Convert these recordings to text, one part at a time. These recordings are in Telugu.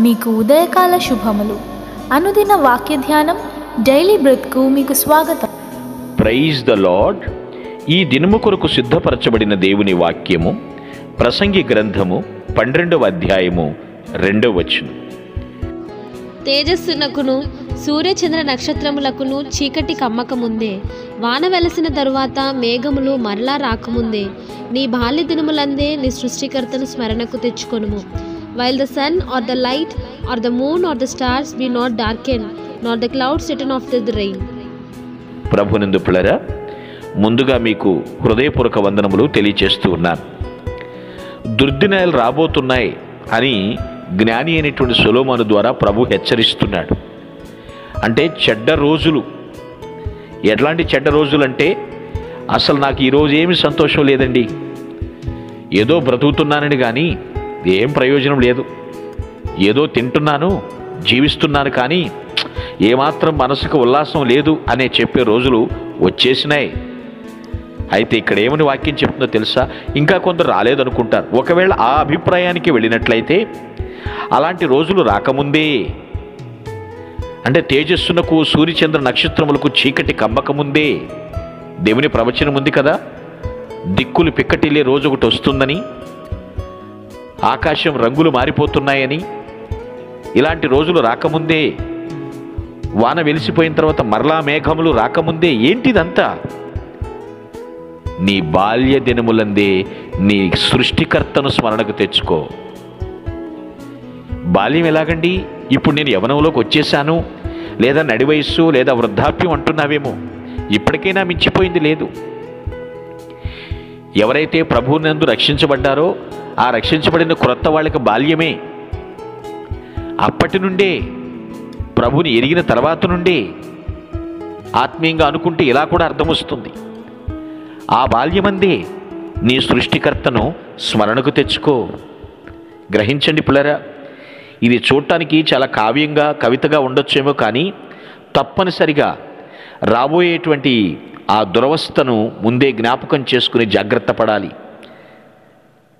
మీకు ఉదయకాల శుభములు. అనుదిన వాక్య ధ్యానం డైలీ బ్రెత్కు మీకు స్వాగతం. Praise the Lord. ఈ దినము కొరకు సిద్ధపరచబడిన దేవుని వాక్యము ప్రసంగి గ్రంథము 12వ అధ్యాయము 2వ వచనం. తేజస్సునకును సూర్యచంద్ర నక్షత్రములకును చీకటి కమ్మకముందే, వాన వెలసిన తరువాత మేఘములు మరలా రాకముందే, నీ బాల్య దినములందే నీ సృష్టికర్తను స్మరణకు తెచ్చుకొనుము. While the sun or the light or the moon or the stars be not darkened, nor the clouds written after the rain. ప్రభునందు పిల్లరా, ముందుగా మీకు హృదయపూర్వక వందనములు తెలియచేస్తూ ఉన్నాను. దుర్దినాలు రాబోతున్నాయి అని జ్ఞాని అయినటువంటి సొలొమోను ద్వారా ప్రభు హెచ్చరిస్తున్నాడు. అంటే చెడ్డ రోజులు. ఎట్లాంటి చెడ్డ రోజులు అంటే, అసలు నాకు ఈరోజు ఏమి సంతోషం లేదండి, ఏదో బ్రతుకుతున్నానని కానీ ఏం ప్రయోజనం లేదు, ఏదో తింటున్నాను జీవిస్తున్నాను కానీ ఏమాత్రం మనసుకు ఉల్లాసం లేదు అనే చెప్పే రోజులు వచ్చేసినాయి. అయితే ఇక్కడ ఏమని వాక్యం చెప్తుందో తెలుసా? ఇంకా కొందరు రాలేదనుకుంటారు. ఒకవేళ ఆ అభిప్రాయానికి వెళ్ళినట్లయితే అలాంటి రోజులు రాకముందే, అంటే తేజస్సునకు సూర్యచంద్ర నక్షత్రములకు చీకటి కమ్మకముందే దేవుని ప్రవచనం ఉంది కదా, దిక్కులు పిక్కటిల్లే రోజు ఒకటి వస్తుందని, ఆకాశం రంగులు మారిపోతున్నాయని, ఇలాంటి రోజులు రాకముందే, వాన వెలిసిపోయిన తర్వాత మరలా మేఘములు రాకముందే. ఏంటిదంతా? నీ బాల్య దినములందే నీ సృష్టికర్తను స్మరణకు తెచ్చుకో. బాల్యం ఎలాగండి? ఇప్పుడు నేను యవ్వనంలోకి వచ్చేసాను, లేదా నడి వయస్సు, లేదా వృద్ధాప్యం అంటున్నావేమో. ఇప్పటికైనా మించిపోయింది లేదు. ఎవరైతే ప్రభువునందు రక్షించబడ్డారో ఆ రక్షించబడిన క్రొత్త వాళ్ళకి బాల్యమే. అప్పటి నుండే, ప్రభుని ఎరిగిన తర్వాత నుండే ఆత్మీయంగా అనుకుంటే ఇలా కూడా అర్థం వస్తుంది. ఆ బాల్యమందే నీ సృష్టికర్తను స్మరణకు తెచ్చుకో. గ్రహించండి పిల్లరా, ఇది చూడటానికి చాలా కావ్యంగా కవితగా ఉండొచ్చేమో, కానీ తప్పనిసరిగా రాబోయేటువంటి ఆ దురవస్థను ముందే జ్ఞాపకం చేసుకుని జాగ్రత్త పడాలి.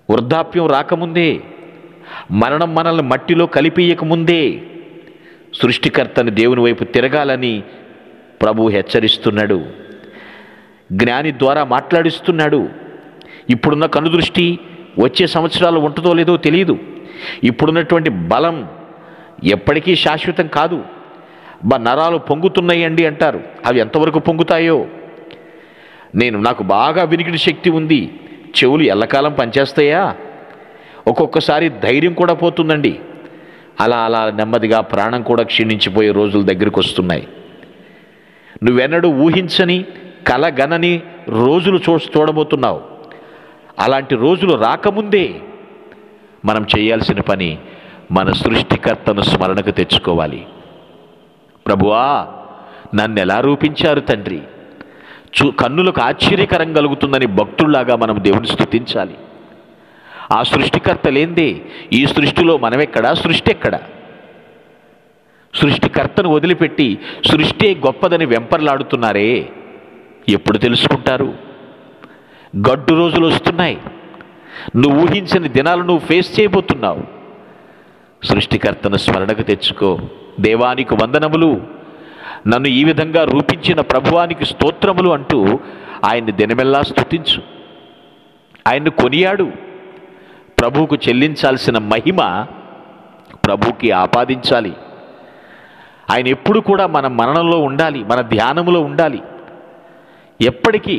వృద్ధాప్యం రాకముందే, మరణం మనల్ని మట్టిలో కలిపేయకముందే సృష్టికర్తని దేవుని వైపు తిరగాలని ప్రభు హెచ్చరిస్తున్నాడు. జ్ఞాని ద్వారా మాట్లాడిస్తున్నాడు. ఇప్పుడున్న కనుదృష్టి వచ్చే సంవత్సరాలు ఉంటుందో లేదో తెలియదు. ఇప్పుడున్నటువంటి బలం ఎప్పటికీ శాశ్వతం కాదు. నరాలు పొంగుతున్నాయండి అంటారు. అవి ఎంతవరకు పొంగుతాయో. నాకు బాగా వినికిడి శక్తి ఉంది, చెవులు ఎల్లకాలం పనిచేస్తాయా? ఒక్కొక్కసారి ధైర్యం కూడా పోతుందండి. అలా అలా నెమ్మదిగా ప్రాణం కూడా క్షీణించిపోయే రోజులు దగ్గరికి వస్తున్నాయి. నువ్వెన్నడూ ఊహించని, కలగనని రోజులు చూడబోతున్నావు. అలాంటి రోజులు రాకముందే మనం చేయాల్సిన పని మన సృష్టికర్తను స్మరణకు తెచ్చుకోవాలి. ప్రభువా, నన్ను ఎలా రూపించారు తండ్రి, కన్నులకు ఆశ్చర్యకరం కలుగుతుందని భక్తుల్లాగా మనం దేవుని స్తుతించాలి. ఆ సృష్టికర్త లేందే ఈ సృష్టిలో మనమెక్కడా, సృష్టి ఎక్కడా? సృష్టికర్తను వదిలిపెట్టి సృష్టి గొప్పదని వెంపర్లాడుతున్నారే, ఎప్పుడు తెలుసుకుంటారు? గడ్డు రోజులు వస్తున్నాయి. నువ్వు ఊహించని దినాలు నువ్వు ఫేస్ చేయబోతున్నావు. సృష్టికర్తను స్మరణకు తెచ్చుకో. దేవానికి వందనములు, నన్ను ఈ విధంగా రూపించిన ప్రభువానికి స్తోత్రములు అంటూ ఆయన్ని దినమెల్లా స్తుతించు. ఆయన్ను కొనియాడు. ప్రభువుకు చెల్లించాల్సిన మహిమ ప్రభువుకి ఆపాదించాలి. ఆయన ఎప్పుడు కూడా మన మననంలో ఉండాలి, మన ధ్యానంలో ఉండాలి. ఎప్పటికీ,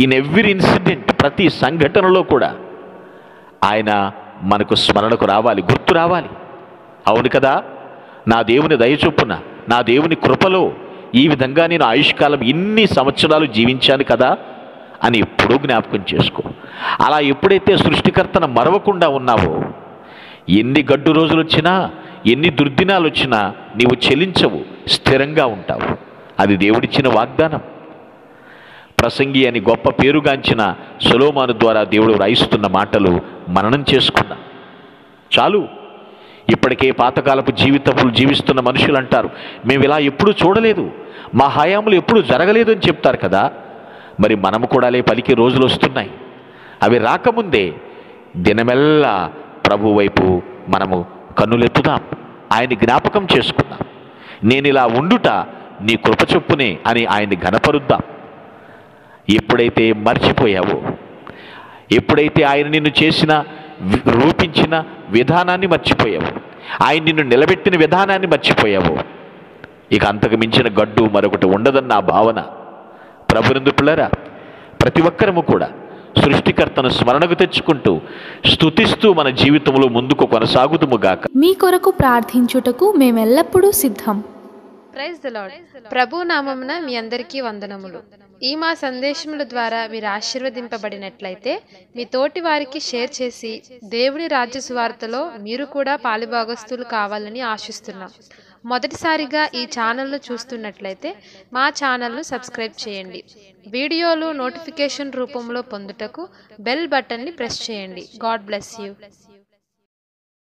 ఇన్ ఎవ్రీ ఇన్సిడెంట్, ప్రతి సంఘటనలో కూడా ఆయన మనకు స్మరణకు రావాలి, గుర్తు రావాలి. అవును కదా, నా దేవుని దయ చొప్పున, నా దేవుని కృపలో ఈ విధంగా నేను ఆయుష్కాలం ఇన్ని సంవత్సరాలు జీవించాను కదా అని ఎప్పుడూ జ్ఞాపకం చేసుకో. అలా ఎప్పుడైతే సృష్టికర్తను మరవకుండా ఉన్నావో, ఎన్ని గడ్డు రోజులు వచ్చినా, ఎన్ని దుర్దినాలు వచ్చినా నీవు చెలించవు, స్థిరంగా ఉంటావు. అది దేవుడిచ్చిన వాగ్దానం. ప్రసంగి అని గొప్ప పేరుగాంచిన సొలొమోను ద్వారా దేవుడు రాయిస్తున్న మాటలు మననం చేసుకున్నా చాలు. ఇప్పటికే పాతకాలపు జీవితములు జీవిస్తున్న మనుషులు అంటారు, మేము ఇలా ఎప్పుడూ చూడలేదు, మా హయాములు ఎప్పుడూ జరగలేదు అని చెప్తారు కదా. మరి మనము కూడా పలికే రోజులు వస్తున్నాయి. అవి రాకముందే దినమెల్లా ప్రభు వైపు మనము కన్నులెత్తుదాం. ఆయన జ్ఞాపకం చేసుకుందాం. నేను ఇలా ఉండుట నీ కృప చొప్పునే అని ఆయన్ని ఘనపరుద్దాం. ఎప్పుడైతే మర్చిపోయావో, ఎప్పుడైతే ఆయన నిన్ను చేసిన రూపించిన విధానాన్ని మర్చిపోయావో, ఆయన నిన్ను నిలబెట్టిన విధానాన్ని మర్చిపోయావో, ఇక అంతకు మించిన గడ్డు మరొకటి ఉండదన్న ఆ భావన. ప్రభునందు పిల్లరా, ప్రతి ఒక్కరము కూడా సృష్టికర్తను స్మరణకు తెచ్చుకుంటూ స్తుతిస్తూ మన జీవితంలో ముందుకు కొనసాగుతుముగాక. మీ కొరకు ప్రార్థించుటకు మేమెల్లప్పుడూ సిద్ధం. Praise the lord. ప్రభు నామమున మీ అందరికీ వందనములు. ఈ మా సందేశముల ద్వారా మీరు ఆశీర్వదింపబడినట్లయితే మీ తోటి వారికి షేర్ చేసి దేవుని రాజ్య సువార్తలో మీరు కూడా పాలుభాగస్తులు కావాలని ఆశిస్తున్నాం. మొదటిసారిగా ఈ ఛానల్ను చూస్తున్నట్లయితే మా ఛానల్ను సబ్స్క్రైబ్ చేయండి. వీడియోలు నోటిఫికేషన్ రూపంలో పొందుటకు బెల్ బటన్ని ప్రెస్ చేయండి. God bless you.